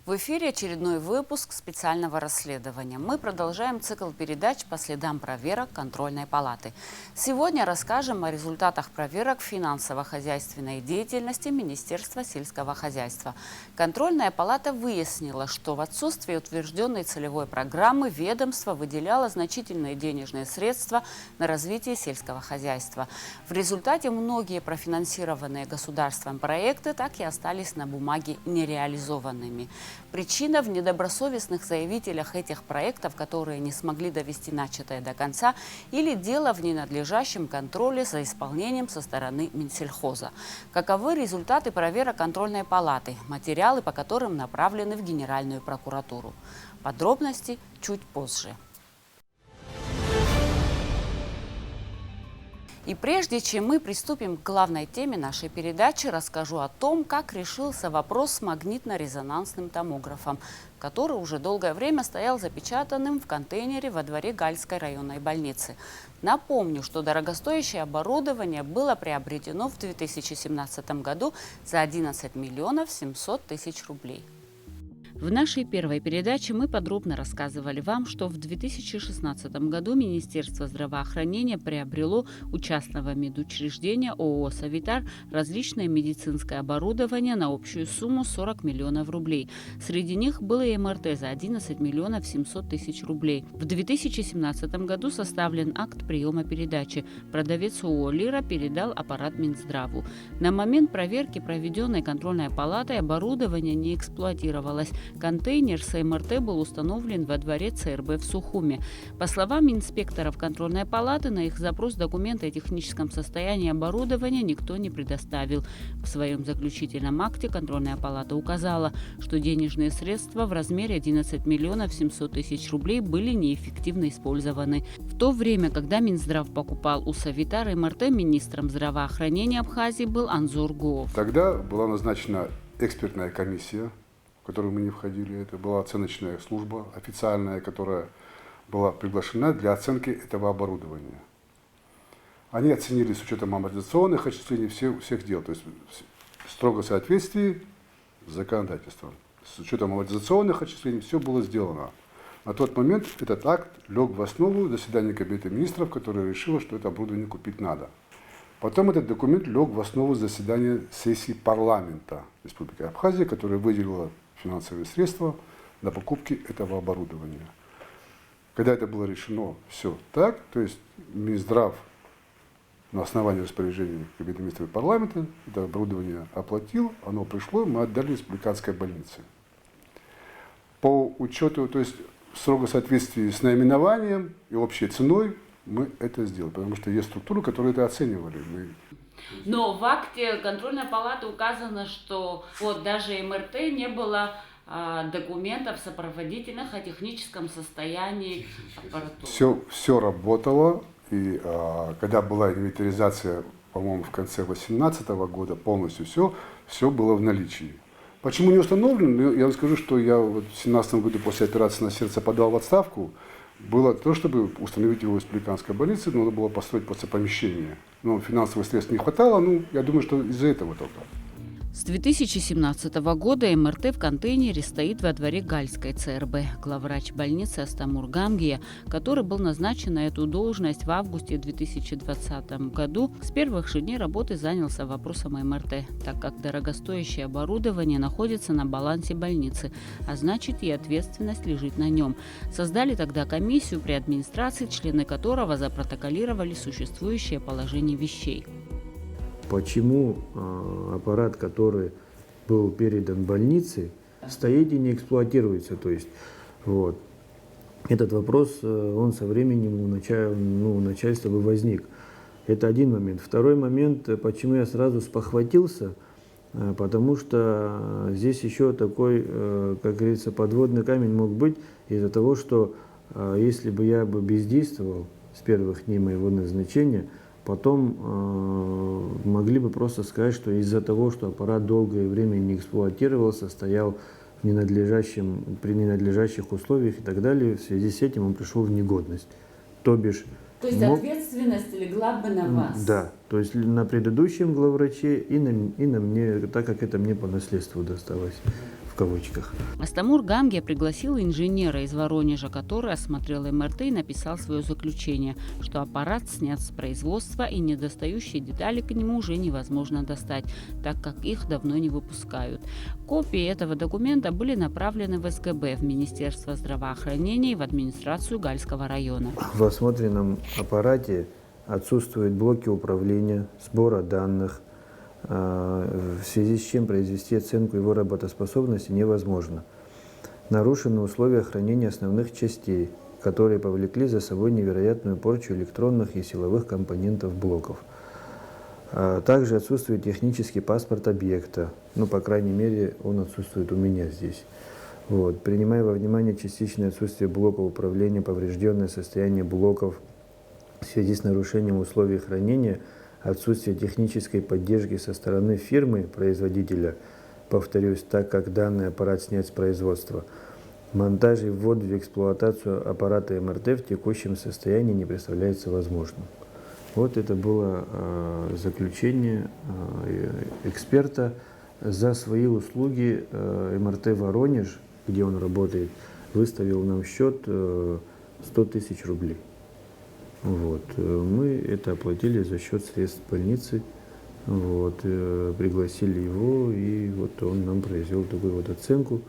В эфире очередной выпуск специального расследования. Мы продолжаем цикл передач по следам проверок Контрольной палаты. Сегодня расскажем о результатах проверок финансово-хозяйственной деятельности Министерства сельского хозяйства. Контрольная палата выяснила, что в отсутствие утвержденной целевой программы ведомство выделяло значительные денежные средства на развитие сельского хозяйства. В результате многие профинансированные государством проекты так и остались на бумаге нереализованными. Причина в недобросовестных заявителях этих проектов, которые не смогли довести начатое до конца, или дело в ненадлежащем контроле за исполнением со стороны Минсельхоза. Каковы результаты проверок Контрольной палаты, материалы по которым направлены в Генеральную прокуратуру? Подробности чуть позже. И прежде чем мы приступим к главной теме нашей передачи, расскажу о том, как решился вопрос с магнитно-резонансным томографом, который уже долгое время стоял запечатанным в контейнере во дворе Гальской районной больницы. Напомню, что дорогостоящее оборудование было приобретено в 2017 году за 11 миллионов 700 тысяч рублей. В нашей первой передаче мы подробно рассказывали вам, что в 2016 году Министерство здравоохранения приобрело у частного медучреждения ООО «Совитар» различное медицинское оборудование на общую сумму 40 миллионов рублей. Среди них было и МРТ за 11 миллионов 700 тысяч рублей. В 2017 году составлен акт приема передачи. Продавец ООО «Лира» передал аппарат Минздраву. На момент проверки, проведенной контрольной палатой, оборудование не эксплуатировалось. Контейнер с МРТ был установлен во дворе ЦРБ в Сухуме. По словам инспекторов контрольной палаты, на их запрос документы о техническом состоянии оборудования никто не предоставил. В своем заключительном акте контрольная палата указала, что денежные средства в размере 11 миллионов 700 тысяч рублей были неэффективно использованы. В то время, когда Минздрав покупал у Совитара МРТ, министром здравоохранения Абхазии был Анзор Гуов. Тогда была назначена экспертная комиссия, в которую мы не входили. Это была оценочная служба официальная, которая была приглашена для оценки этого оборудования. Они оценили с учетом амортизационных отчислений всех дел, то есть в строгом соответствии с законодательством. С учетом амортизационных отчислений все было сделано. На тот момент этот акт лег в основу заседания Кабинета министров, которое решило, что это оборудование купить надо. Потом этот документ лег в основу заседания сессии парламента Республики Абхазия, которая выделила финансовые средства на покупки этого оборудования. Когда это было решено все так, то есть Минздрав на основании распоряжения Кабинета министров и парламента это оборудование оплатил, оно пришло, мы отдали республиканской больнице. По учету, то есть в строгом соответствии с наименованием и общей ценой мы это сделали, потому что есть структуры, которые это оценивали. Но в акте контрольной палаты указано, что вот даже МРТ не было документов сопроводительных о техническом состоянии аппаратуры. Все работало, и когда была инвентаризация, по-моему, в конце 2018 года, полностью все было в наличии. Почему не установлено? Я вам скажу, что я вот в 2017 году после операции на сердце подал в отставку. Было то, чтобы установить его в республиканской больнице, надо было построить просто помещение. Но финансовых средств не хватало, я думаю, что из-за этого только. С 2017 года МРТ в контейнере стоит во дворе Гальской ЦРБ. Главврач больницы Астамур Гамгия, который был назначен на эту должность в августе 2020 году, с первых же дней работы занялся вопросом МРТ, так как дорогостоящее оборудование находится на балансе больницы, а значит и ответственность лежит на нем. Создали тогда комиссию при администрации, члены которого запротоколировали существующее положение вещей. Почему аппарат, который был передан больнице, стоит и не эксплуатируется? То есть, вот. Этот вопрос, он со временем у начальства бы возник. Это один момент. Второй момент, почему я сразу спохватился, потому что здесь еще такой, как говорится, подводный камень мог быть из-за того, что если бы я бездействовал с первых дней моего назначения, потом могли бы просто сказать, что из-за того, что аппарат долгое время не эксплуатировался, стоял при ненадлежащих условиях и так далее, в связи с этим он пришел в негодность. То есть ответственность легла бы на вас? Да, то есть на предыдущем главвраче и на мне, так как это мне по наследству досталось. кавычках. Астамур Гамге пригласил инженера из Воронежа, который осмотрел МРТ и написал свое заключение, что аппарат снят с производства и недостающие детали к нему уже невозможно достать, так как их давно не выпускают. Копии этого документа были направлены в СГБ, в Министерство здравоохранения и в администрацию Гальского района. В осмотренном аппарате отсутствуют блоки управления, сбора данных, в связи с чем произвести оценку его работоспособности невозможно. Нарушены условия хранения основных частей, которые повлекли за собой невероятную порчу электронных и силовых компонентов блоков. Также отсутствует технический паспорт объекта, по крайней мере, он отсутствует у меня здесь. Принимая во внимание частичное отсутствие блоков управления, поврежденное состояние блоков в связи с нарушением условий хранения, отсутствие технической поддержки со стороны фирмы-производителя, повторюсь, так как данный аппарат снят с производства, монтаж и ввод в эксплуатацию аппарата МРТ в текущем состоянии не представляется возможным. Это было заключение эксперта. За свои услуги МРТ Воронеж, где он работает, выставил нам счет 100 тысяч рублей. Мы это оплатили за счет средств больницы, пригласили его, и он нам произвел такую оценку.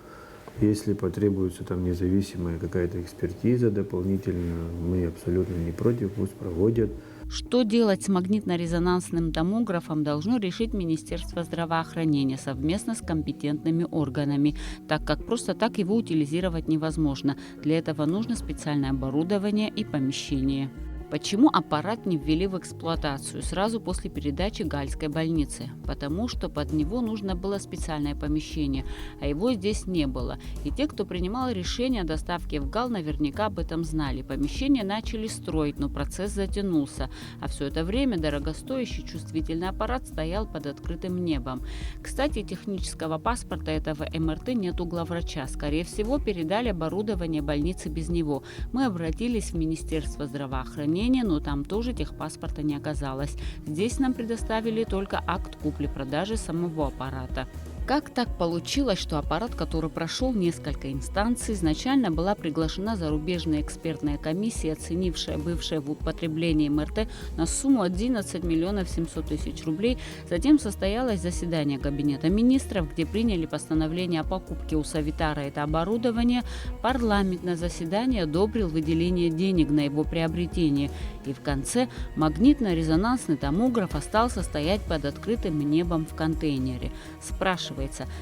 Если потребуется независимая какая-то экспертиза дополнительно, мы абсолютно не против, пусть проводят. Что делать с магнитно-резонансным томографом, должно решить Министерство здравоохранения совместно с компетентными органами, так как просто так его утилизировать невозможно. Для этого нужно специальное оборудование и помещение. Почему аппарат не ввели в эксплуатацию сразу после передачи Гальской больницы? Потому что под него нужно было специальное помещение, а его здесь не было. И те, кто принимал решение о доставке в Гал, наверняка об этом знали. Помещение начали строить, но процесс затянулся. А все это время дорогостоящий чувствительный аппарат стоял под открытым небом. Кстати, технического паспорта этого МРТ нет у главврача. Скорее всего, передали оборудование больницы без него. Мы обратились в Министерство здравоохранения, но там тоже техпаспорта не оказалось. Здесь нам предоставили только акт купли-продажи самого аппарата. Как так получилось, что аппарат, который прошел несколько инстанций, изначально была приглашена зарубежная экспертная комиссия, оценившая бывшее в употреблении МРТ на сумму 11 миллионов 700 тысяч рублей. Затем состоялось заседание Кабинета министров, где приняли постановление о покупке у Совитара это оборудование. Парламент на заседании одобрил выделение денег на его приобретение. И в конце магнитно-резонансный томограф остался стоять под открытым небом в контейнере. Спрашивается,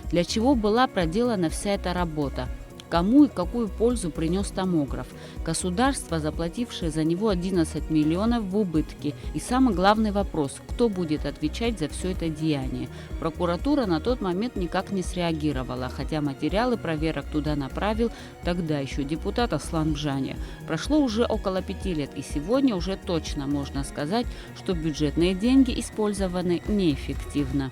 для чего была проделана вся эта работа? Кому и какую пользу принес томограф? Государство, заплатившее за него 11 миллионов в убытки. И самый главный вопрос, кто будет отвечать за все это деяние? Прокуратура на тот момент никак не среагировала, хотя материалы проверок туда направил тогда еще депутат Аслан Бжаня. Прошло уже около 5 лет, и сегодня уже точно можно сказать, что бюджетные деньги использованы неэффективно.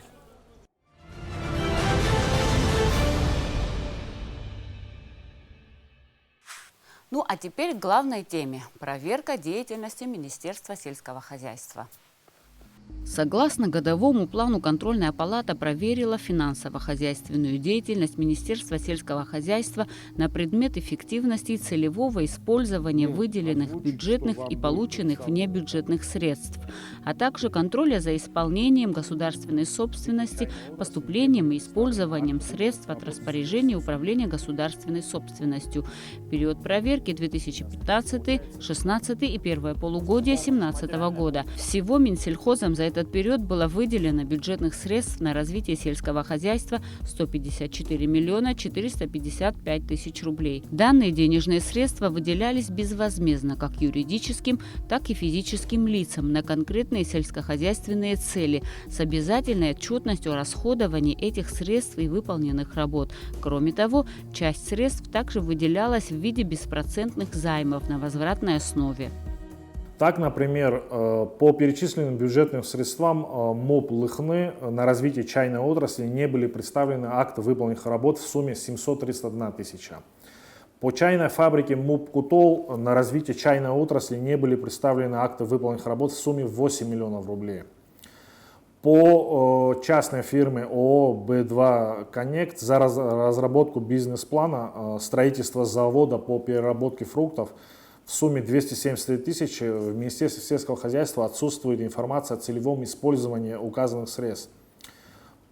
А теперь к главной теме – проверка деятельности Министерства сельского хозяйства. Согласно годовому плану, контрольная палата проверила финансово-хозяйственную деятельность Министерства сельского хозяйства на предмет эффективности и целевого использования выделенных бюджетных и полученных внебюджетных средств, а также контроля за исполнением государственной собственности, поступлением и использованием средств от распоряжения управления государственной собственностью. Период проверки 2015-16 и первое полугодие 2017 года. Всего Минсельхозом за этот период было выделено бюджетных средств на развитие сельского хозяйства 154 миллиона 455 тысяч рублей. Данные денежные средства выделялись безвозмездно как юридическим, так и физическим лицам на конкретные сельскохозяйственные цели с обязательной отчетностью о расходовании этих средств и выполненных работ. Кроме того, часть средств также выделялась в виде беспроцентных займов на возвратной основе. Так, например, по перечисленным бюджетным средствам МОП Лыхны на развитие чайной отрасли не были представлены акты выполненных работ в сумме 731 тысяча. По чайной фабрике МУП Кутол на развитие чайной отрасли не были представлены акты выполненных работ в сумме 8 миллионов рублей. По частной фирме ООО «Б2 Коннект» за разработку бизнес-плана строительства завода по переработке фруктов в сумме 273 тысячи в Министерстве сельского хозяйства отсутствует информация о целевом использовании указанных средств.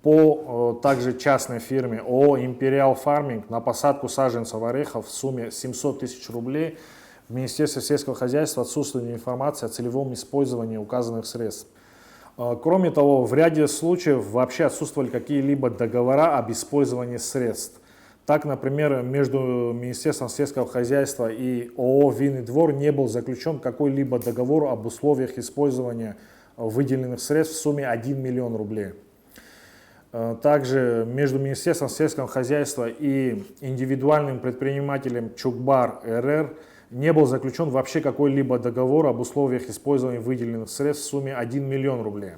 По также частной фирме ООО «Империал Фарминг» на посадку саженцев орехов в сумме 700 тысяч рублей в Министерстве сельского хозяйства отсутствует информация о целевом использовании указанных средств. Кроме того, в ряде случаев вообще отсутствовали какие-либо договора об использовании средств. Так, например, между Министерством сельского хозяйства и ООО «Винный двор» не был заключен какой-либо договор об условиях использования выделенных средств в сумме 1 миллион рублей. Также между Министерством сельского хозяйства и индивидуальным предпринимателем Чукбар РР не был заключен вообще какой-либо договор об условиях использования выделенных средств в сумме 1 миллион рублей.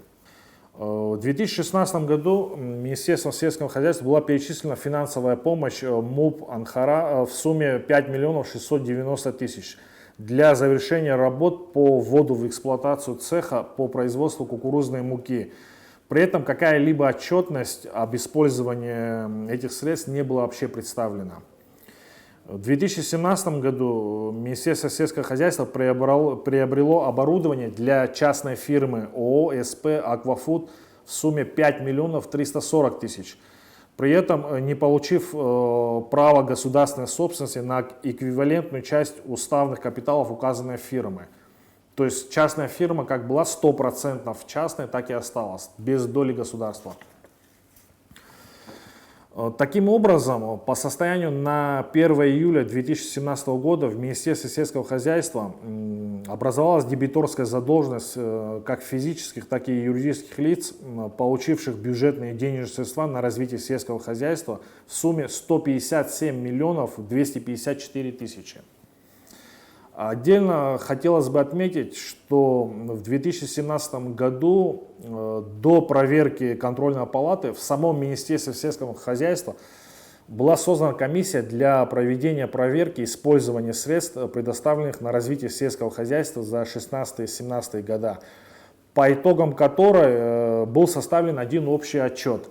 В 2016 году Министерством сельского хозяйства была перечислена финансовая помощь МУП Анхара в сумме 5 миллионов 690 тысяч для завершения работ по вводу в эксплуатацию цеха по производству кукурузной муки. При этом какая-либо отчетность об использовании этих средств не была вообще представлена. В 2017 году Министерство сельского хозяйства приобрело оборудование для частной фирмы ООО СП «Аквафуд» в сумме 5 миллионов 340 тысяч, при этом не получив право государственной собственности на эквивалентную часть уставных капиталов указанной фирмы. То есть частная фирма как была 100% частной, так и осталась, без доли государства. Таким образом, по состоянию на 1 июля 2017 года в Министерстве сельского хозяйства образовалась дебиторская задолженность как физических, так и юридических лиц, получивших бюджетные денежные средства на развитие сельского хозяйства в сумме 157 миллионов 254 тысячи. Отдельно хотелось бы отметить, что в 2017 году до проверки контрольной палаты в самом Министерстве сельского хозяйства была создана комиссия для проведения проверки использования средств, предоставленных на развитие сельского хозяйства за 2016-2017 года, по итогам которой был составлен один общий отчет,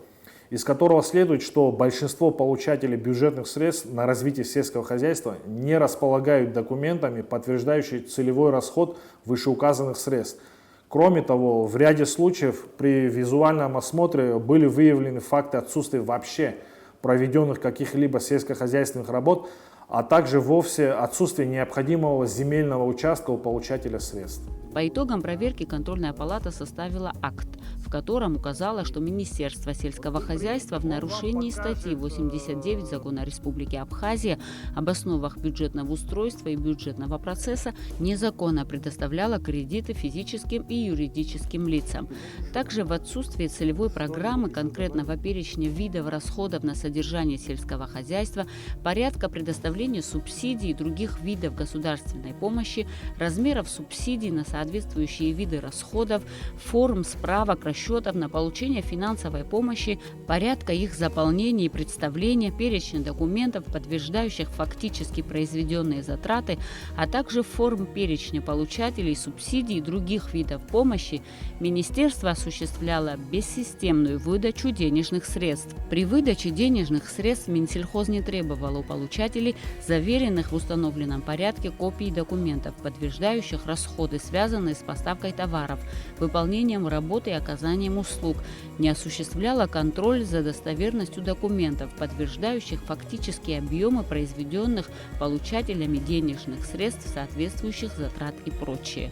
из которого следует, что большинство получателей бюджетных средств на развитие сельского хозяйства не располагают документами, подтверждающими целевой расход вышеуказанных средств. Кроме того, в ряде случаев при визуальном осмотре были выявлены факты отсутствия вообще проведенных каких-либо сельскохозяйственных работ, а также вовсе отсутствие необходимого земельного участка у получателя средств. По итогам проверки контрольная палата составила акт, в котором указала, что Министерство сельского хозяйства в нарушении статьи 89 Закона Республики Абхазия об основах бюджетного устройства и бюджетного процесса незаконно предоставляло кредиты физическим и юридическим лицам. Также в отсутствии целевой программы конкретного перечня видов расходов на содержание сельского хозяйства, порядка предоставления субсидий и других видов государственной помощи, размеров субсидий на соответствующие виды расходов, форм справок, расчетов на получение финансовой помощи, порядка их заполнения и представления, перечня документов, подтверждающих фактически произведенные затраты, а также форм перечня получателей субсидий и других видов помощи, Министерство осуществляло бессистемную выдачу денежных средств. При выдаче денежных средств Минсельхоз не требовал у получателей заверенных в установленном порядке копий документов, подтверждающих расходы, связанные с поставкой товаров, выполнением работы и оказанием услуг, не осуществляла контроль за достоверностью документов, подтверждающих фактические объемы произведенных получателями денежных средств, соответствующих затрат и прочее.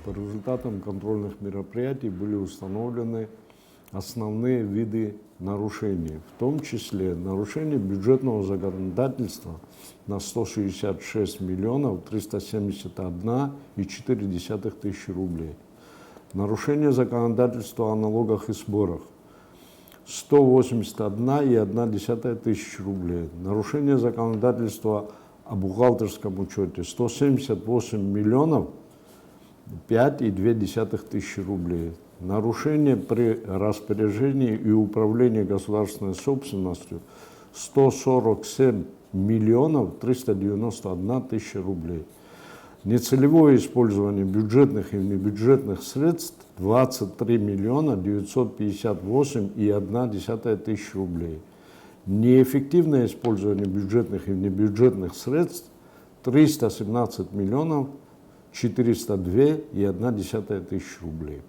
По результатам контрольных мероприятий были установлены основные виды нарушений, в том числе нарушение бюджетного законодательства на 166 миллионов 371,4 тысячи рублей, нарушение законодательства о налогах и сборах 181,1 тысячи рублей, нарушение законодательства о бухгалтерском учете 178 миллионов 5,2 тысячи рублей. Нарушение при распоряжении и управлении государственной собственностью 147 миллионов 391 тысяча рублей. Нецелевое использование бюджетных и внебюджетных средств 23 миллиона 958,1 тысяч рублей. Неэффективное использование бюджетных и внебюджетных средств 317 миллионов 402,1 тысяч рублей.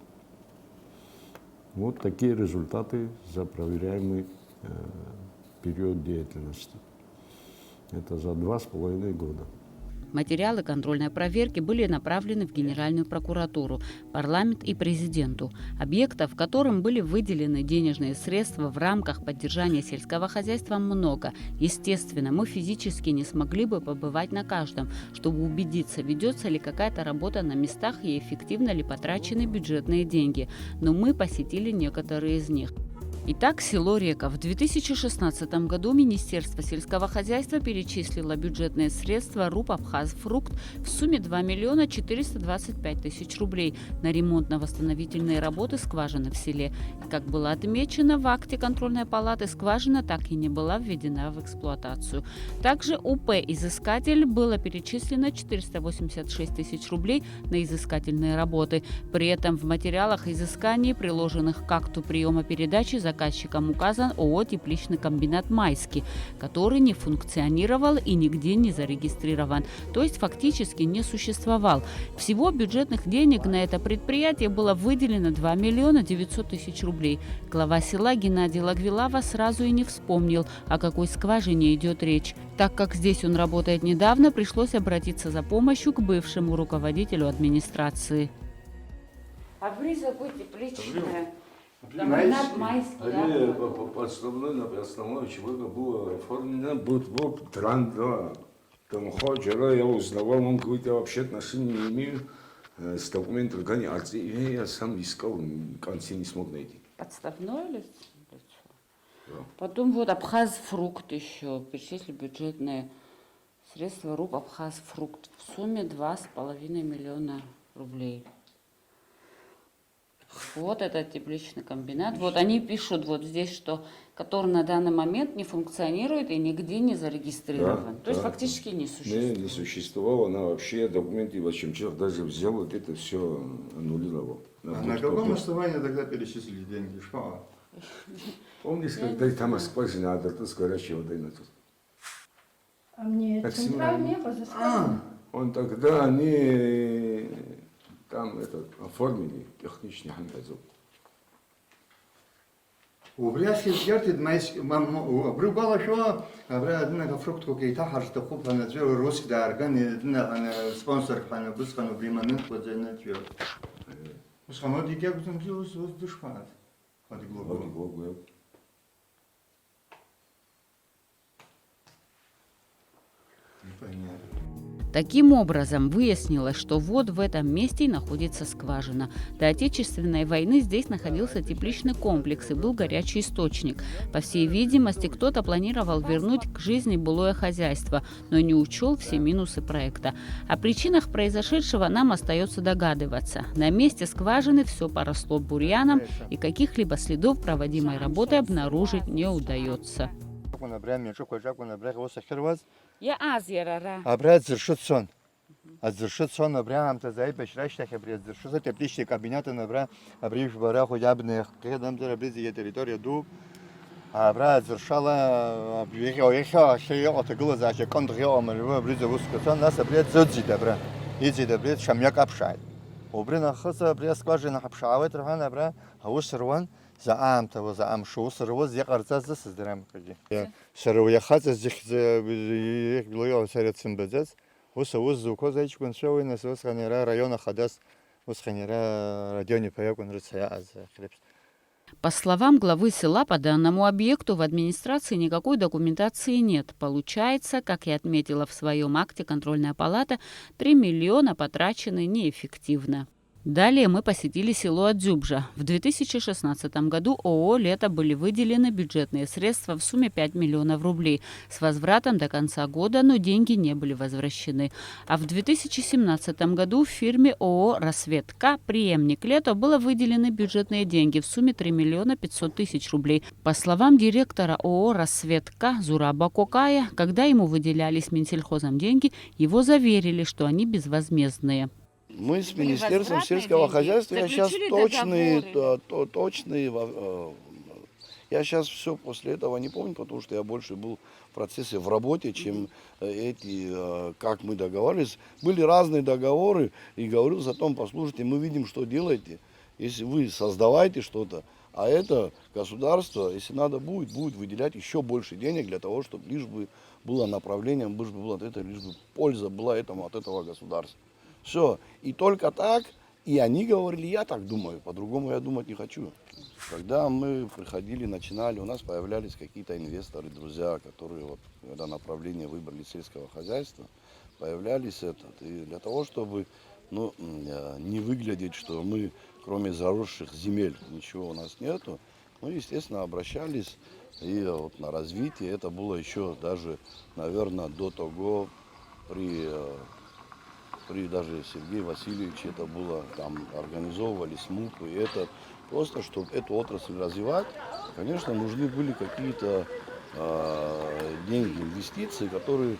Вот такие результаты за проверяемый период деятельности. Это за 2,5 года. Материалы контрольной проверки были направлены в Генеральную прокуратуру, парламент и президенту. Объектов, в котором были выделены денежные средства в рамках поддержания сельского хозяйства, много. Естественно, мы физически не смогли бы побывать на каждом, чтобы убедиться, ведется ли какая-то работа на местах и эффективно ли потрачены бюджетные деньги. Но мы посетили некоторые из них. Итак, село Реков. В 2016 году Министерство сельского хозяйства перечислило бюджетные средства РУП «Абхазфрукт» в сумме 2 миллиона 425 тысяч рублей на ремонтно-восстановительные работы скважины в селе. И, как было отмечено в акте контрольной палаты, скважина так и не была введена в эксплуатацию. Также УП «Изыскатель» было перечислено 486 тысяч рублей на изыскательные работы. При этом в материалах изысканий, приложенных к акту приема передачи, заказчиком указан ООО «Тепличный комбинат Майский», который не функционировал и нигде не зарегистрирован, то есть фактически не существовал. Всего бюджетных денег на это предприятие было выделено 2 миллиона 900 тысяч рублей. Глава села Геннадий Лагвилава сразу и не вспомнил, о какой скважине идет речь. Так как здесь он работает недавно, пришлось обратиться за помощью к бывшему руководителю администрации. А в тепличная. Основной человека было оформлено, вот транда. Там вчера я узнавал, он какое-то вообще отношение не имею с документом организации. Я сам искал, в конце не смог найти. Подставное лицо? Да. Потом вот «Абхазфрукт» еще. Перечислили бюджетные средства РУП «Абхазфрукт» в сумме 2,5 миллиона рублей. Вот этот тепличный комбинат. Вот они пишут вот здесь, что который на данный момент не функционирует и нигде не зарегистрирован. То есть фактически не существует. Не существовало, она вообще документы Вачимчев даже взял вот это все аннулировал. На каком основании тогда перечислили деньги? Что? Помнишь, когда там скважина, а с горячей водой начал? А мне централь небо заставили. Он тогда они там оформили техничный хандазов. وبرياسي زيارة مايس بربلا شو أبرا كفرقت كي تحر تقوب أنا جو روس دارجان أنا سبونسر أنا بس كانوا بريماننت وزينة جو بس كانوا دي كيف بتنجلوا وز دشمنات هذا جلوبال. Таким образом, выяснилось, что вот в этом месте и находится скважина. До Отечественной войны здесь находился тепличный комплекс и был горячий источник. По всей видимости, кто-то планировал вернуть к жизни былое хозяйство, но не учел все минусы проекта. О причинах произошедшего нам остается догадываться. На месте скважины все поросло бурьяном, и каких-либо следов проводимой работы обнаружить не удается. Я азерара. Абрат зершутсон. А зершутсон абрам тазай бешраштах абрат зершута тепличный кабинет набра абриш бара хуябных кедам зерабризи территория дуб. Абрат зершала абриха шея отгла за контрол амалва абриза вускасан нас абрат зодзи добра. Изи добрет шамяк апшай. Обрина хаса абрат скважина апшавет рхан абра хаусрван زعم تو زعم شو سروز یک ارزش دست دارم کردی. شروع خاطر یک بلوی سریعت سنبزد. وسوز زوجها هیچ کنشوی نسوز خنیره رایون خداس وس خنیره رادیونی پیاکون رسیا از خلیبس. По словам главы села, по данному объекту в администрации никакой документации нет. Получается, как и отметила в своем акте контрольная палата, 3 миллиона потрачены неэффективно. Далее мы посетили село Адзюбжа. В 2016 году ООО «Лето» были выделены бюджетные средства в сумме 5 миллионов рублей с возвратом до конца года, но деньги не были возвращены. А в 2017 году в фирме ООО «Рассвет-К», преемник «Лето», было выделены бюджетные деньги в сумме 3 миллиона 500 тысяч рублей. По словам директора ООО «Рассвет-К» Зураба Кокая, когда ему выделялись Минсельхозом деньги, его заверили, что они безвозмездные. Мы с Министерством сельского хозяйства, я сейчас я сейчас все после этого не помню, потому что я больше был в процессе в работе, чем как мы договаривались. Были разные договоры, и говорил о том, послушайте, мы видим, что делаете, если вы создаваете что-то, а это государство, если надо будет выделять еще больше денег для того, чтобы лишь бы было направление, лишь бы польза была от этого государства. Все. И только так, и они говорили, я так думаю, по-другому я думать не хочу. Когда мы приходили, начинали, у нас появлялись какие-то инвесторы, друзья, которые когда направление выбрали сельского хозяйства, появлялись и для того, чтобы не выглядеть, что мы, кроме заросших земель, ничего у нас нету, мы, естественно, обращались и на развитие. Это было еще даже, наверное, до того, при даже Сергее Васильевиче это было, там организовывались МУПы, и это просто, чтобы эту отрасль развивать, конечно, нужны были какие-то деньги, инвестиции, которые,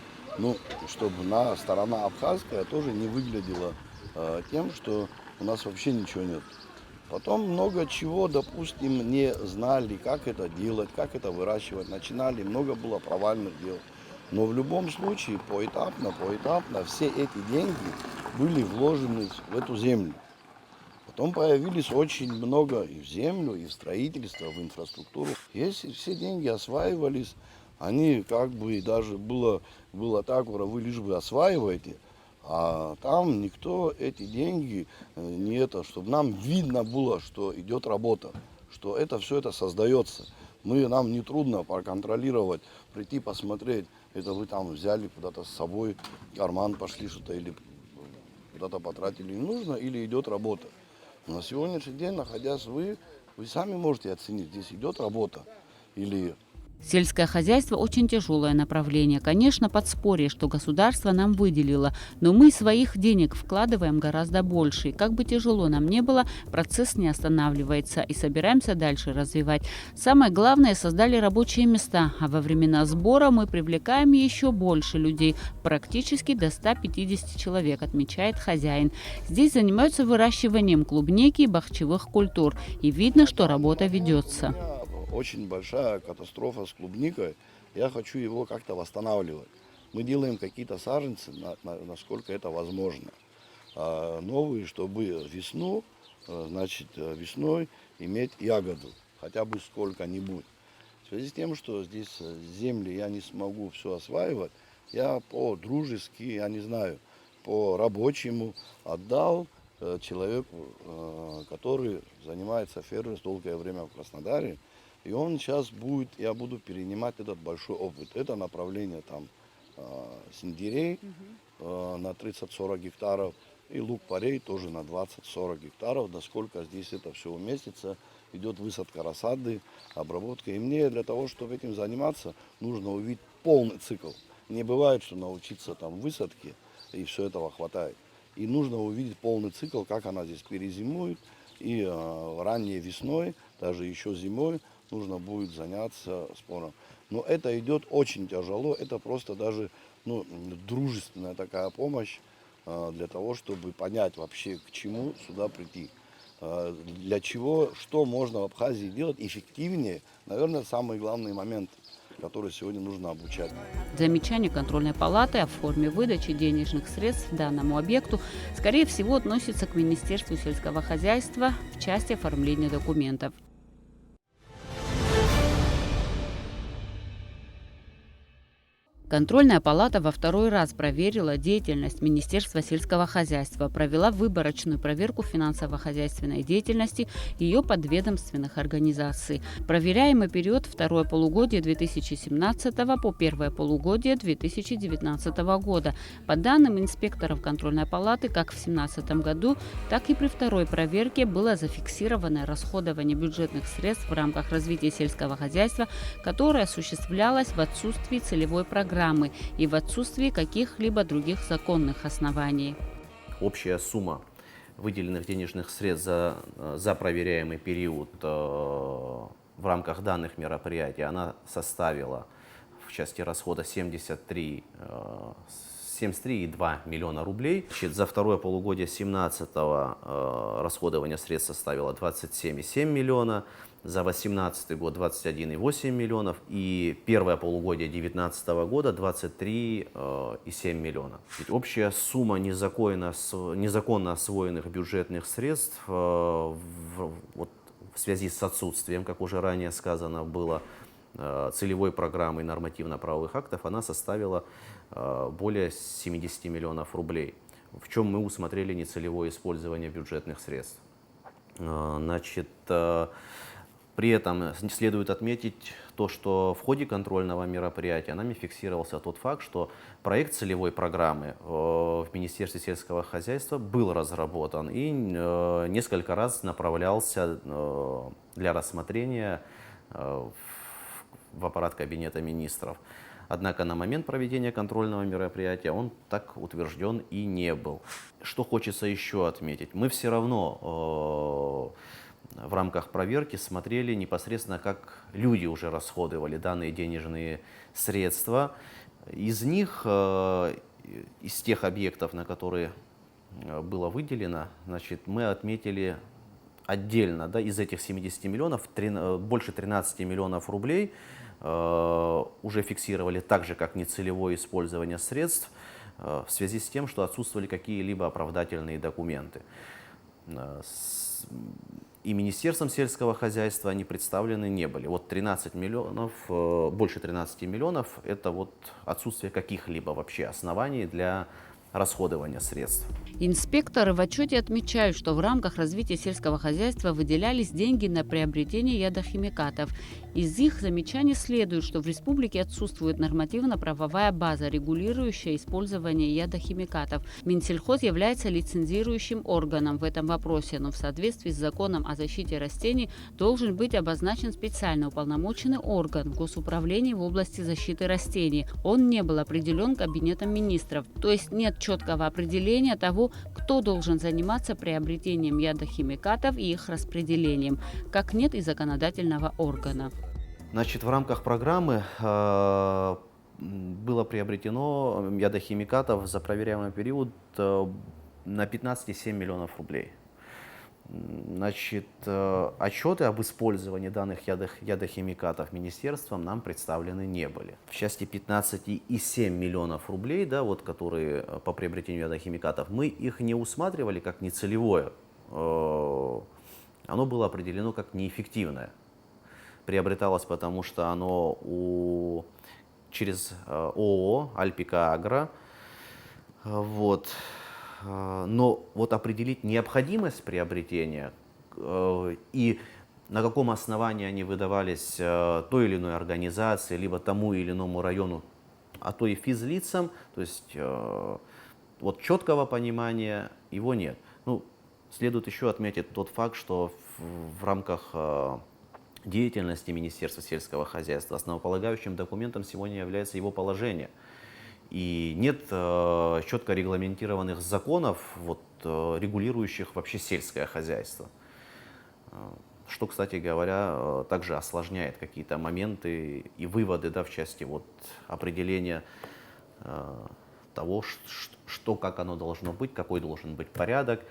чтобы сторона абхазская тоже не выглядела тем, что у нас вообще ничего нет. Потом много чего, допустим, не знали, как это делать, как это выращивать, начинали, много было провальных дел. Но в любом случае, поэтапно, все эти деньги были вложены в эту землю. Потом появились очень много и в землю, и в строительство, в инфраструктуру. Если все деньги осваивались, они как бы даже было так, вы лишь бы осваиваете, а там никто эти деньги чтобы нам видно было, что идет работа, что все это создается. Нам не трудно проконтролировать, прийти посмотреть, это вы там взяли куда-то с собой, в карман пошли что-то или куда-то потратили, не нужно, или идет работа. На сегодняшний день, находясь вы сами можете оценить, здесь идет работа или... Сельское хозяйство – очень тяжелое направление. Конечно, подспорье, что государство нам выделило, но мы своих денег вкладываем гораздо больше. И как бы тяжело нам не было, процесс не останавливается и собираемся дальше развивать. Самое главное – создали рабочие места, а во времена сбора мы привлекаем еще больше людей, практически до 150 человек, отмечает хозяин. Здесь занимаются выращиванием клубники и бахчевых культур, и видно, что работа ведется. Очень большая катастрофа с клубникой. Я хочу его как-то восстанавливать. Мы делаем какие-то саженцы, насколько это возможно. Новые, чтобы весной иметь ягоду, хотя бы сколько-нибудь. В связи с тем, что здесь земли я не смогу все осваивать, я по-дружески, я не знаю, по-рабочему отдал человеку, который занимается фермерством долгое время в Краснодаре. И он сейчас я буду перенимать этот большой опыт. Это направление там сельдерей на 30-40 гектаров и лук-порей тоже на 20-40 гектаров. Насколько здесь это все уместится, идет высадка рассады, обработка. И мне для того, чтобы этим заниматься, нужно увидеть полный цикл. Не бывает, что научиться там высадке и все этого хватает. И нужно увидеть полный цикл, как она здесь перезимует. И ранней весной, даже еще зимой, нужно будет заняться спором. Но это идет очень тяжело, это просто даже дружественная такая помощь для того, чтобы понять вообще, к чему сюда прийти. Для чего, что можно в Абхазии делать эффективнее, наверное, самый главный момент, который сегодня нужно обучать. Замечание контрольной палаты о форме выдачи денежных средств данному объекту, скорее всего, относится к Министерству сельского хозяйства в части оформления документов. Контрольная палата во второй раз проверила деятельность Министерства сельского хозяйства, провела выборочную проверку финансово-хозяйственной деятельности ее подведомственных организаций. Проверяемый период второе полугодие 2017 по первое полугодие 2019 года. По данным инспекторов контрольной палаты, как в 2017 году, так и при второй проверке было зафиксировано расходование бюджетных средств в рамках развития сельского хозяйства, которое осуществлялось в отсутствии целевой программы и в отсутствии каких-либо других законных оснований. Общая сумма выделенных денежных средств за проверяемый период в рамках данных мероприятий, она составила в части расхода 73,2 миллиона рублей. За второе полугодие 2017 расходование средств составило 27,7 миллиона. За 2018 год 21,8 миллионов и первое полугодие 2019 года 23,7 миллиона. Ведь общая сумма незаконно освоенных бюджетных средств в связи с отсутствием, как уже ранее сказано, было целевой программы нормативно-правовых актов, она составила более 70 миллионов рублей, в чем мы усмотрели нецелевое использование бюджетных средств. Значит, при этом следует отметить то, что в ходе контрольного мероприятия нами фиксировался тот факт, что проект целевой программы в Министерстве сельского хозяйства был разработан и несколько раз направлялся для рассмотрения в аппарат Кабинета министров. Однако на момент проведения контрольного мероприятия он так утвержден и не был. Что хочется еще отметить, мы все равно в рамках проверки смотрели непосредственно, как люди уже расходовали данные денежные средства. Из них, из тех объектов, на которые было выделено, значит, мы отметили отдельно, да, из этих 70 миллионов, больше 13 миллионов рублей уже фиксировали так же, как нецелевое использование средств в связи с тем, что отсутствовали какие-либо оправдательные документы. И Министерством сельского хозяйства они представлены не были. Вот 13 миллионов, больше 13 миллионов – это вот отсутствие каких-либо вообще оснований для расходования средств. Инспекторы в отчете отмечают, что в рамках развития сельского хозяйства выделялись деньги на приобретение ядохимикатов. Из их замечаний следует, что в республике отсутствует нормативно-правовая база, регулирующая использование ядохимикатов. Минсельхоз является лицензирующим органом в этом вопросе, но в соответствии с законом о защите растений должен быть обозначен специально уполномоченный орган в госуправлении в области защиты растений. Он не был определен Кабинетом министров, то есть нет четкого определения того, кто должен заниматься приобретением ядохимикатов и их распределением, как нет и законодательного органа. Значит, в рамках программы было приобретено ядохимикатов за проверяемый период на 15,7 миллионов рублей. Значит, отчеты об использовании данных ядохимикатов министерством нам представлены не были. В части 15,7 миллионов рублей, да, вот, которые по приобретению ядохимикатов, мы их не усматривали как нецелевое. Оно было определено как неэффективное. Приобреталось потому, что оно через ООО «Альпика Агро». Вот. Но вот определить необходимость приобретения и на каком основании они выдавались той или иной организации, либо тому или иному району, а то и физлицам, то есть вот четкого понимания его нет. Ну, следует еще отметить тот факт, что в рамках деятельности Министерства сельского хозяйства основополагающим документом сегодня является его положение. И нет четко регламентированных законов, вот, регулирующих вообще сельское хозяйство. Что, кстати говоря, также осложняет какие-то моменты и выводы, да, в части вот, определения того, что, как оно должно быть, какой должен быть порядок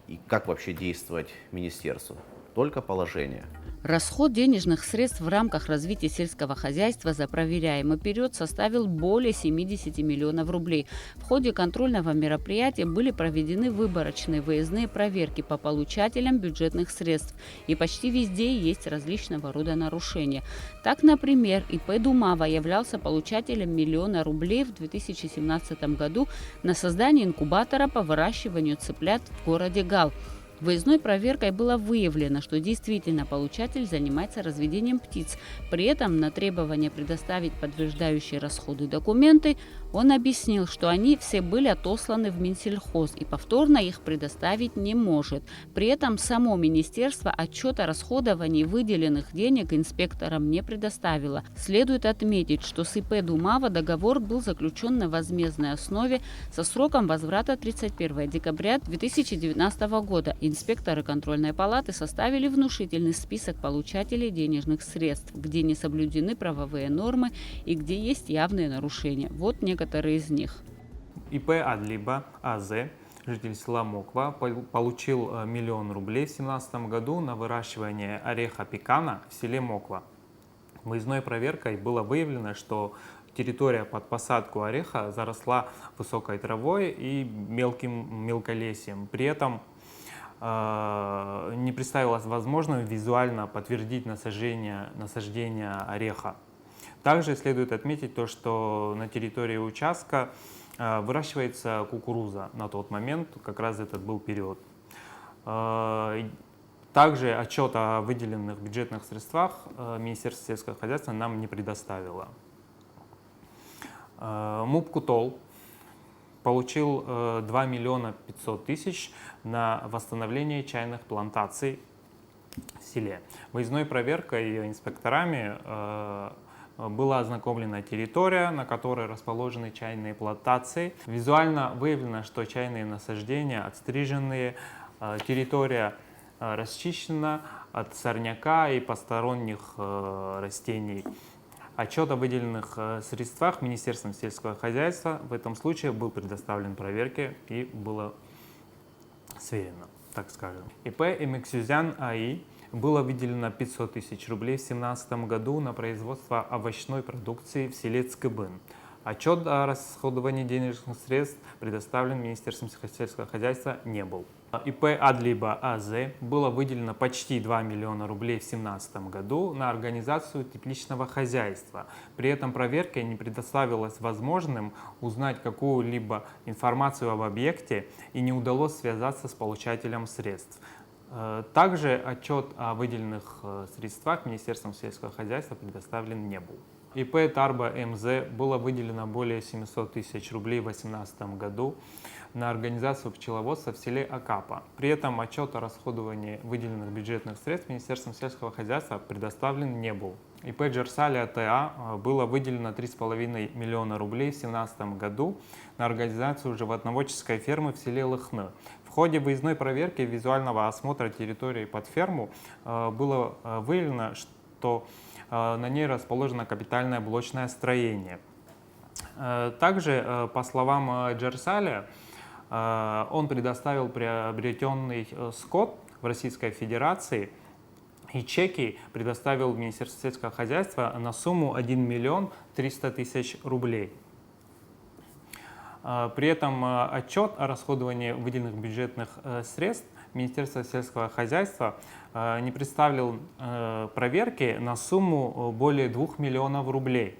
и как вообще действовать министерству. только положение. Расход денежных средств в рамках развития сельского хозяйства за проверяемый период составил более 70 миллионов рублей. В ходе контрольного мероприятия были проведены выборочные выездные проверки по получателям бюджетных средств. И почти везде есть различного рода нарушения. Так, например, ИП Думава являлся получателем 1 миллиона рублей в 2017 году на создание инкубатора по выращиванию цыплят в городе Гал. Выездной проверкой было выявлено, что действительно получатель занимается разведением птиц. При этом на требование предоставить подтверждающие расходы документы он объяснил, что они все были отосланы в Минсельхоз и повторно их предоставить не может. При этом само министерство отчет о расходовании выделенных денег инспекторам не предоставило. Следует отметить, что с ИП Думава договор был заключен на возмездной основе со сроком возврата 31 декабря 2019 года. Инспекторы контрольной палаты составили внушительный список получателей денежных средств, где не соблюдены правовые нормы и где есть явные нарушения. Вот некоторые из них. ИП Адлиба АЗ, житель села Моква, получил 1 миллион рублей в 2017 году на выращивание ореха пекана в селе Моква. Выездной проверкой было выявлено, что территория под посадку ореха заросла высокой травой и мелким мелколесьем. При этом не представилось возможным визуально подтвердить насаждение ореха. Также следует отметить то, что на территории участка выращивается кукуруза на тот момент, как раз этот был период. Также отчет о выделенных бюджетных средствах Министерство сельского хозяйства нам не предоставило. МУП Кутол получил 2 миллиона 500 тысяч на восстановление чайных плантаций в селе. Выездной проверкой и инспекторами была ознакомлена территория, на которой расположены чайные плантации. Визуально выявлено, что чайные насаждения отстриженные, территория расчищена от сорняка и посторонних растений. Отчет о выделенных средствах Министерством сельского хозяйства в этом случае был предоставлен проверке и было сверено, так скажем. ИП Эмексюзян АИ было выделено 500 тысяч рублей в 2017 году на производство овощной продукции в селе Цкыбын. Отчет о расходовании денежных средств, предоставлен Министерством сельского хозяйства, не был. ИП Адлиба АЗ было выделено почти 2 миллиона рублей в 2017 году на организацию тепличного хозяйства. При этом проверкой не предоставилось возможным узнать какую-либо информацию об объекте и не удалось связаться с получателем средств. Также отчет о выделенных средствах Министерством сельского хозяйства предоставлен не был. ИП Тарба МЗ было выделено более 700 тысяч рублей в 2018 году на организацию пчеловодства в селе Акапа. При этом отчет о расходовании выделенных бюджетных средств Министерством сельского хозяйства предоставлен не был. ИП Джерсалия ТА было выделено 3,5 миллиона рублей в 2017 году на организацию животноводческой фермы в селе Лыхны. В ходе выездной проверки визуального осмотра территории под ферму было выявлено, что на ней расположено капитальное блочное строение. Также, по словам Джерсалия, он предоставил приобретенный скот в Российской Федерации и чеки предоставил в Министерство сельского хозяйства на сумму 1 миллион 300 тысяч рублей. При этом отчет о расходовании выделенных бюджетных средств Министерства сельского хозяйства не представил проверки на сумму более 2 миллионов рублей,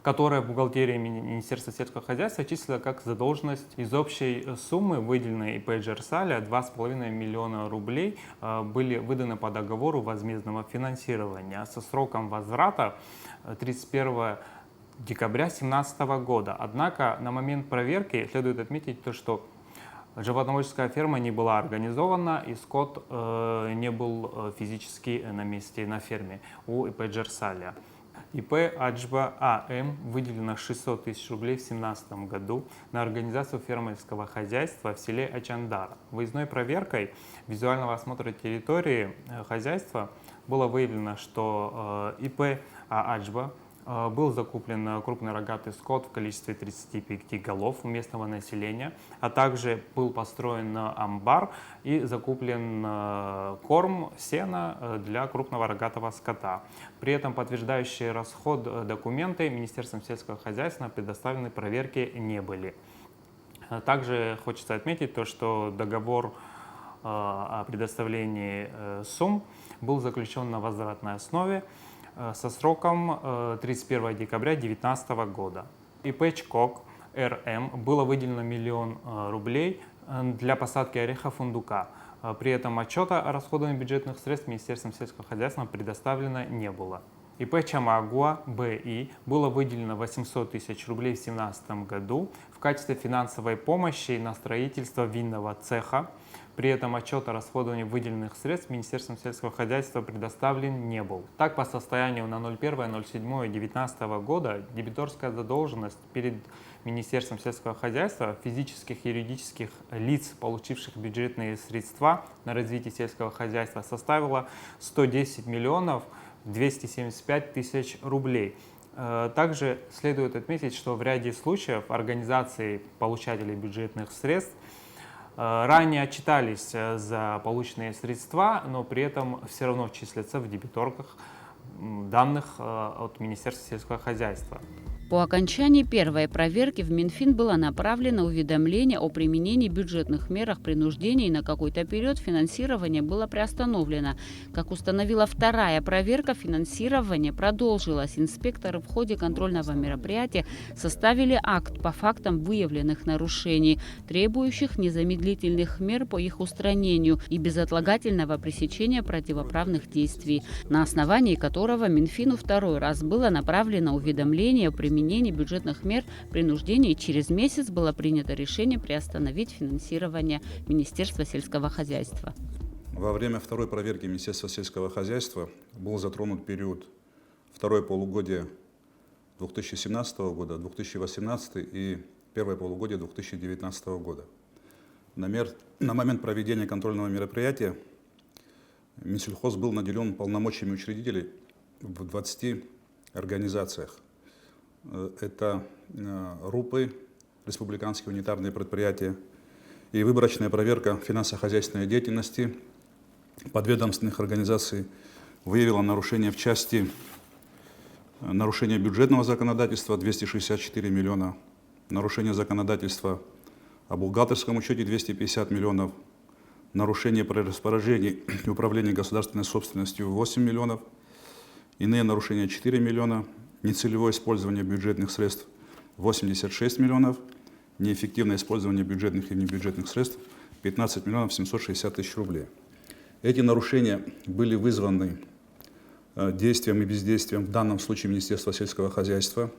которая в бухгалтерии Министерства сельского хозяйства числила как задолженность. Из общей суммы, выделенной ИП Джерсалия, 2,5 миллиона рублей были выданы по договору возмездного финансирования со сроком возврата 31 декабря 2017 года. Однако на момент проверки следует отметить то, что животноводческая ферма не была организована и скот не был физически на месте на ферме у ИП Джерсалия. ИП Аджба АМ выделено 600 тысяч рублей в 2017 году на организацию фермерского хозяйства в селе Ачандара. Выездной проверкой визуального осмотра территории хозяйства было выявлено, что ИП Аджба Был закуплен крупный рогатый скот в количестве 35 голов у местного населения, а также был построен амбар и закуплен корм, сено для крупного рогатого скота. При этом подтверждающие расход документы Министерством сельского хозяйства предоставлены проверке не были. Также хочется отметить то, что договор о предоставлении сумм был заключен на возвратной основе со сроком 31 декабря 2019 года. ИП ЧКОК РМ было выделено 1 миллион рублей для посадки ореха фундука. При этом отчета о расходовании бюджетных средств Министерством сельского хозяйства предоставлено не было. ИП Чамагуа БИ было выделено 800 тысяч рублей в 2017 году в качестве финансовой помощи на строительство винного цеха. При этом отчет о расходовании выделенных средств Министерством сельского хозяйства предоставлен не был. Так, по состоянию на 01.07.2019 года дебиторская задолженность перед Министерством сельского хозяйства физических и юридических лиц, получивших бюджетные средства на развитие сельского хозяйства, составила 110 миллионов 275 тысяч рублей. Также следует отметить, что в ряде случаев организации получателей бюджетных средств ранее отчитались за полученные средства, но при этом все равно числятся в дебиторках данных от Министерства сельского хозяйства. По окончании первой проверки в Минфин было направлено уведомление о применении бюджетных мерах принуждения, и на какой-то период финансирование было приостановлено. Как установила вторая проверка, финансирование продолжилось. Инспекторы в ходе контрольного мероприятия составили акт по фактам выявленных нарушений, требующих незамедлительных мер по их устранению и безотлагательного пресечения противоправных действий, на основании которого Минфину второй раз было направлено уведомление о применении бюджетных мер принуждения, и через месяц было принято решение приостановить финансирование Министерства сельского хозяйства. Во время второй проверки Министерства сельского хозяйства был затронут период второе полугодие 2017 года, 2018 и первое полугодие 2019 года. На момент проведения контрольного мероприятия Минсельхоз был наделен полномочиями учредителей в 20 организациях. Это РУПы, республиканские унитарные предприятия, и выборочная проверка финансово-хозяйственной деятельности подведомственных организаций выявила нарушения в части нарушения бюджетного законодательства 264 миллиона, нарушение законодательства о бухгалтерском учете 250 миллионов, нарушение при распоряжении и управлении государственной собственностью 8 миллионов, иные нарушения 4 миллиона, нецелевое использование бюджетных средств 86 миллионов, неэффективное использование бюджетных и небюджетных средств 15 миллионов 760 тысяч рублей. Эти нарушения были вызваны действием и бездействием в данном случае Министерства сельского хозяйства,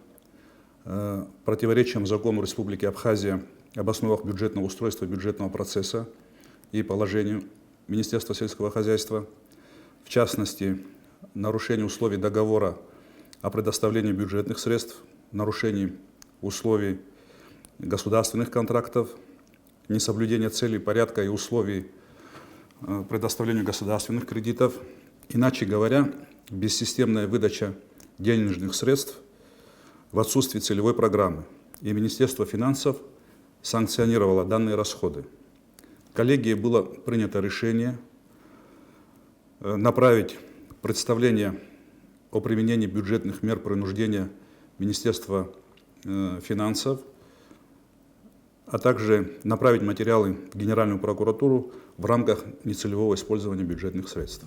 противоречием закону Республики Абхазия об основах бюджетного устройства бюджетного процесса и положению Министерства сельского хозяйства, в частности, нарушение условий договора о предоставлении бюджетных средств, нарушение условий государственных контрактов, несоблюдение целей, порядка и условий предоставления государственных кредитов. Иначе говоря, бессистемная выдача денежных средств в отсутствии целевой программы. И Министерство финансов санкционировало данные расходы. Коллегией было принято решение направить представление о применении бюджетных мер принуждения Министерства финансов, а также направить материалы в Генеральную прокуратуру в рамках нецелевого использования бюджетных средств.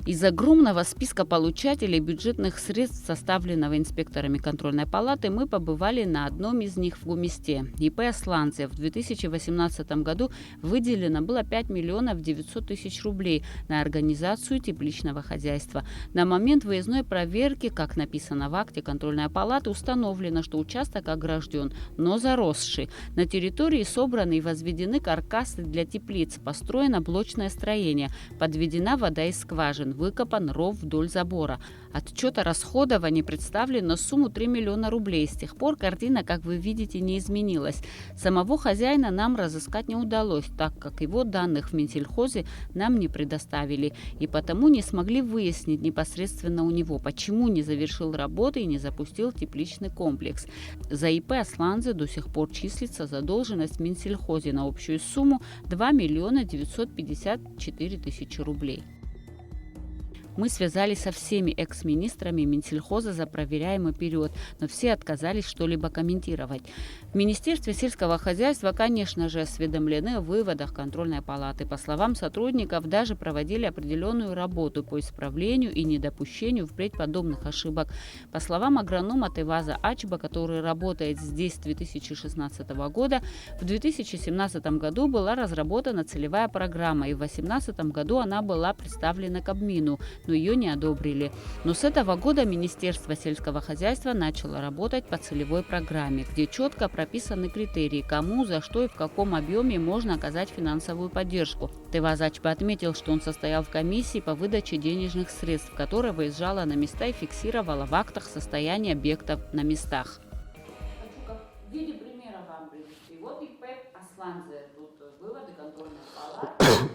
Из огромного списка получателей бюджетных средств, составленного инспекторами контрольной палаты, мы побывали на одном из них в Гумисте. ИП Асланцев в 2018 году выделено было 5 миллионов 900 тысяч рублей на организацию тепличного хозяйства. На момент выездной проверки, как написано в акте контрольной палаты, установлено, что участок огражден, но заросший. На территории собраны и возведены каркасы для теплиц, построено блочное строение, подведена вода из скважины. окон, выкопан ров вдоль забора. Отчет о расходовании представлен на сумму 3 миллиона рублей. С тех пор картина, как вы видите, не изменилась. Самого хозяина нам разыскать не удалось, так как его данных в Минсельхозе нам не предоставили, и потому не смогли выяснить непосредственно у него, почему не завершил работы и не запустил тепличный комплекс. За ИП Асланзе до сих пор числится задолженность в Минсельхозе на общую сумму 2 миллиона 954 тысячи рублей. Мы связались со всеми экс-министрами Минсельхоза за проверяемый период, но все отказались что-либо комментировать. В Министерстве сельского хозяйства, конечно же, осведомлены о выводах контрольной палаты. По словам сотрудников, даже проводили определенную работу по исправлению и недопущению впредь подобных ошибок. По словам агронома Теваза Ачба, который работает здесь с 2016 года, в 2017 году была разработана целевая программа, и в 2018 году она была представлена Кабмину, но ее не одобрили. Но с этого года Министерство сельского хозяйства начало работать по целевой программе, где четко прописаны критерии, кому, за что и в каком объеме можно оказать финансовую поддержку. Теваз Ачба отметил, что он состоял в комиссии по выдаче денежных средств, которая выезжала на места и фиксировала в актах состояние объектов на местах. В виде примера вам привести. Вот ИП Асланзе, тут выводы контрольной палаты.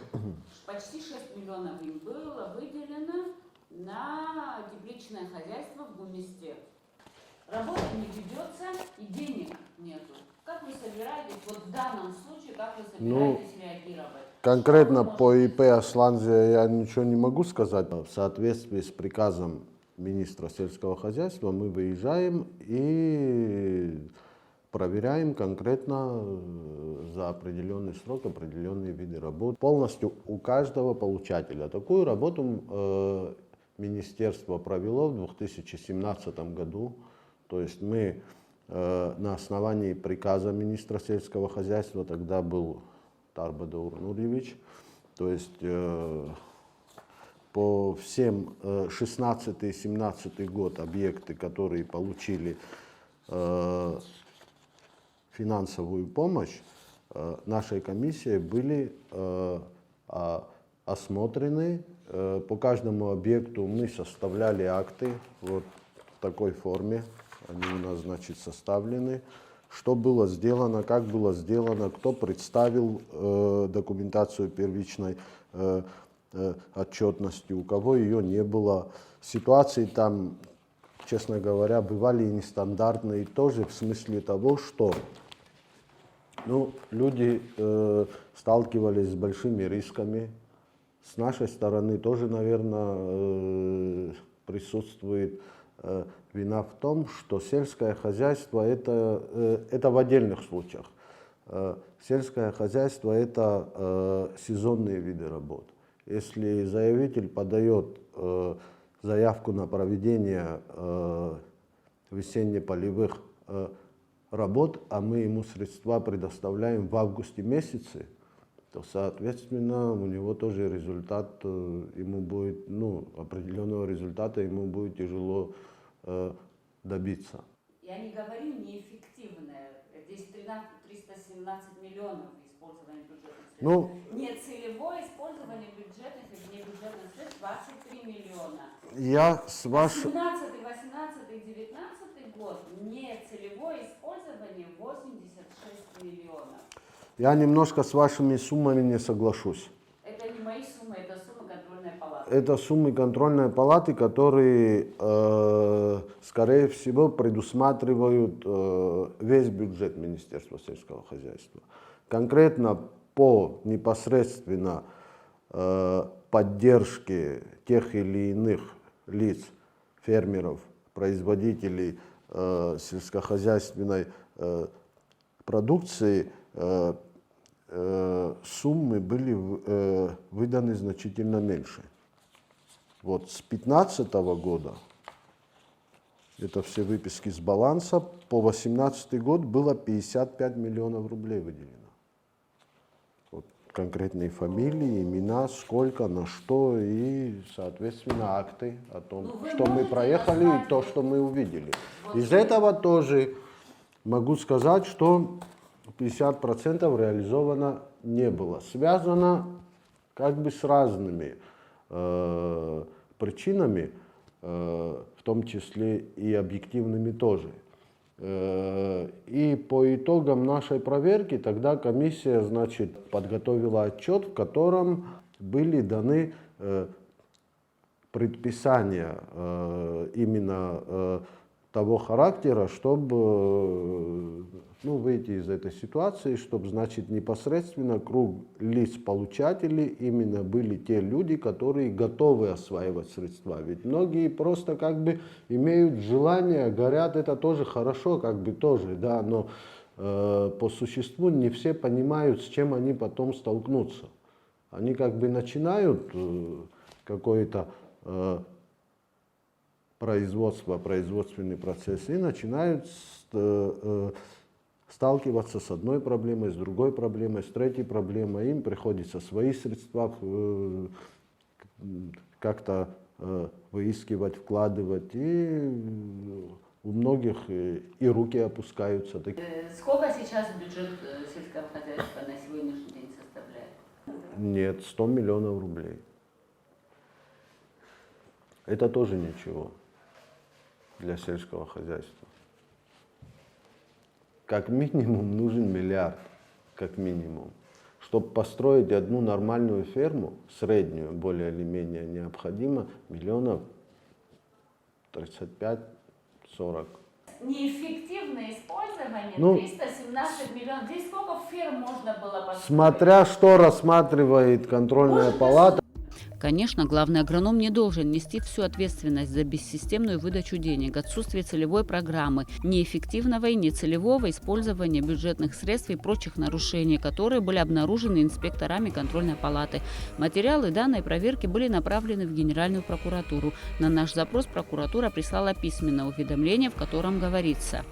Почти 6 миллионов им было выделено на тепличное хозяйство в Гуместе. Работа не ведется и денег нету. Как вы собираетесь, вот в данном случае, как вы собираетесь реагировать? Конкретно по ИП Асланзе я ничего не могу сказать. В соответствии с приказом министра сельского хозяйства мы выезжаем и проверяем конкретно за определенный срок определенные виды работ. Полностью у каждого получателя. Такую работу министерство провело в 2017 году. То есть мы на основании приказа министра сельского хозяйства, тогда был Тарбадаур Нурьевич, то есть по всем 16-17 год объекты, которые получили финансовую помощь, нашей комиссией были осмотрены. По каждому объекту мы составляли акты вот в такой форме. Они у нас, значит, составлены. Что было сделано, как было сделано, кто представил документацию первичной отчетности, у кого ее не было. Ситуации там, честно говоря, бывали и нестандартные, тоже в смысле того, что люди сталкивались с большими рисками. С нашей стороны тоже, наверное, присутствует вина в том, что сельское хозяйство это в отдельных случаях. Сельское хозяйство это сезонные виды работ. Если заявитель подает заявку на проведение весенне-полевых работ, а мы ему средства предоставляем в августе месяце, то, соответственно, у него тоже результат, ему будет, определенного результата ему будет тяжело добиться. Я не говорю неэффективное. Здесь 317 миллионов использования бюджетных средств. Нецелевое использование бюджетных и внебюджетных средств 23 миллиона. 17, 18, 19 год нецелевое использование 86 миллионов. Я немножко с вашими суммами не соглашусь. Это не мои суммы, это суммы контрольной палаты. Это суммы контрольной палаты, которые, скорее всего, предусматривают весь бюджет Министерства сельского хозяйства. Конкретно по непосредственно поддержке тех или иных лиц, фермеров, производителей сельскохозяйственной продукции, суммы были выданы значительно меньше. Вот с 2015 года, это все выписки с баланса, по 2018 год было 55 миллионов рублей выделено. Вот конкретные фамилии, имена, сколько, на что и, соответственно, акты о том, что мы проехали и то, что мы увидели. Из этого тоже могу сказать, что 50% реализовано не было. Связано как бы с разными причинами, в том числе и объективными тоже. И по итогам нашей проверки тогда комиссия, значит, подготовила отчет, в котором были даны предписания именно того характера, чтобы выйти из этой ситуации, чтобы, значит, непосредственно круг лиц-получателей именно были те люди, которые готовы осваивать средства. Ведь многие просто как бы имеют желание, горят, это тоже хорошо, как бы тоже, да, но по существу не все понимают, с чем они потом столкнутся. Они как бы начинают какое-то производственный процесс и начинают сталкиваться с одной проблемой, с другой проблемой, с третьей проблемой. Им приходится свои средства как-то выискивать, вкладывать. И у многих и руки опускаются. Сколько сейчас бюджет сельского хозяйства на сегодняшний день составляет? Нет, 100 миллионов рублей. Это тоже ничего для сельского хозяйства. Как минимум нужен миллиард, как минимум. Чтобы построить одну нормальную ферму, среднюю, более или менее, необходимо миллионов 35-40. Неэффективное использование 317 миллионов. Здесь сколько ферм можно было построить? Смотря что рассматривает контрольная палата. Конечно, главный агроном не должен нести всю ответственность за бессистемную выдачу денег, отсутствие целевой программы, неэффективного и нецелевого использования бюджетных средств и прочих нарушений, которые были обнаружены инспекторами контрольной палаты. Материалы данной проверки были направлены в Генеральную прокуратуру. На наш запрос прокуратура прислала письменное уведомление, в котором говорится: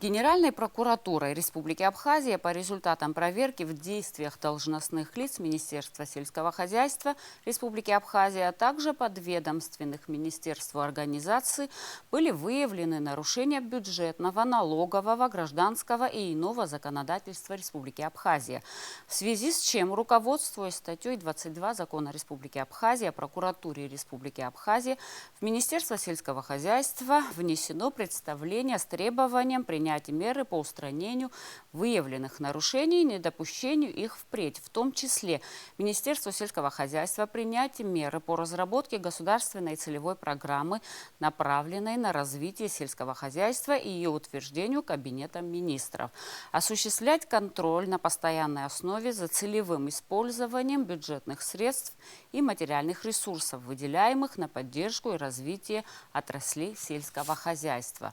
Генеральной прокуратурой Республики Абхазия по результатам проверки в действиях должностных лиц Министерства сельского хозяйства Республики Абхазия, а также подведомственных министерству организаций были выявлены нарушения бюджетного, налогового, гражданского и иного законодательства Республики Абхазия. В связи с чем, руководствуясь статьей 22 Закона Республики Абхазия о прокуратуре Республики Абхазия, в Министерство сельского хозяйства внесено представление с требованием принять меры по устранению выявленных нарушений и недопущению их впредь. В том числе Министерству сельского хозяйства принять меры по разработке государственной целевой программы, направленной на развитие сельского хозяйства и ее утверждению Кабинетом министров. Осуществлять контроль на постоянной основе за целевым использованием бюджетных средств и материальных ресурсов, выделяемых на поддержку и развитие отраслей сельского хозяйства.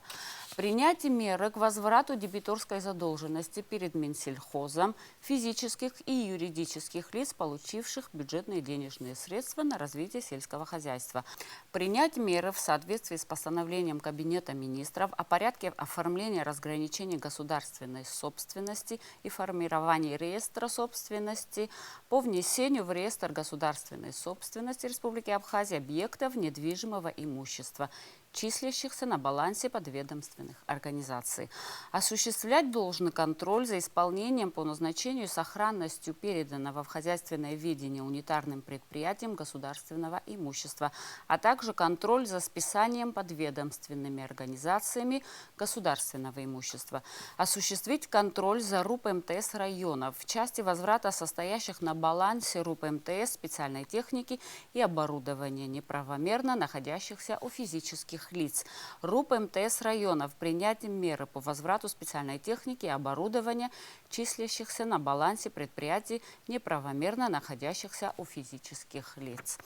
Принять меры к возврату дебиторской задолженности перед Минсельхозом физических и юридических лиц, получивших бюджетные денежные средства на развитие сельского хозяйства. Принять меры в соответствии с постановлением Кабинета министров о порядке оформления разграничения государственной собственности и формирования реестра собственности по внесению в реестр государственной собственности Республики Абхазия объектов недвижимого имущества, числящихся на балансе подведомственных организаций. Осуществлять должный контроль за исполнением по назначению и сохранностью переданного в хозяйственное ведение унитарным предприятиям государственного имущества, а также контроль за списанием подведомственными организациями государственного имущества. Осуществить контроль за РУП МТС районов в части возврата состоящих на балансе РУП МТС специальной техники и оборудования, неправомерно находящихся у физических лиц. РУП МТС районов принять меры по возврату специальной техники и оборудования, числящихся на балансе предприятий, неправомерно находящихся у физических лиц.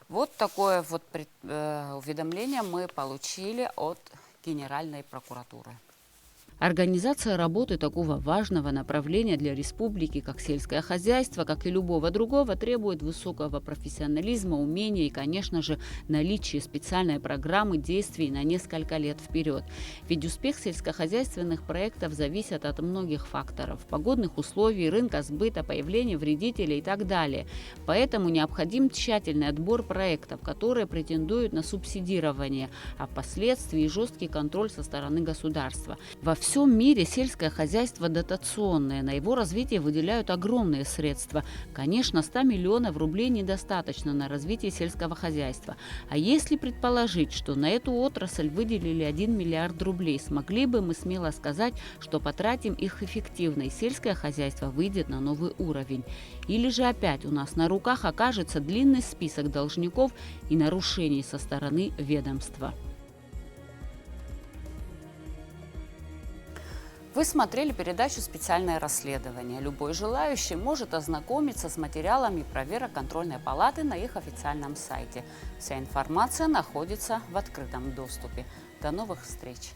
Вот такое вот уведомление мы получили от Генеральной прокуратуры. Организация работы такого важного направления для республики, как сельское хозяйство, как и любого другого, требует высокого профессионализма, умения и, конечно же, наличия специальной программы действий на несколько лет вперед. Ведь успех сельскохозяйственных проектов зависит от многих факторов – погодных условий, рынка сбыта, появления вредителей и так далее. Поэтому необходим тщательный отбор проектов, которые претендуют на субсидирование, а впоследствии жесткий контроль со стороны государства. Во всем всем мире сельское хозяйство дотационное, на его развитие выделяют огромные средства. Конечно, 100 миллионов рублей недостаточно на развитие сельского хозяйства. А если предположить, что на эту отрасль выделили 1 миллиард рублей, смогли бы мы смело сказать, что потратим их эффективно, и сельское хозяйство выйдет на новый уровень. Или же опять у нас на руках окажется длинный список должников и нарушений со стороны ведомства. Вы смотрели передачу «Специальное расследование». Любой желающий может ознакомиться с материалами проверок контрольной палаты на их официальном сайте. Вся информация находится в открытом доступе. До новых встреч!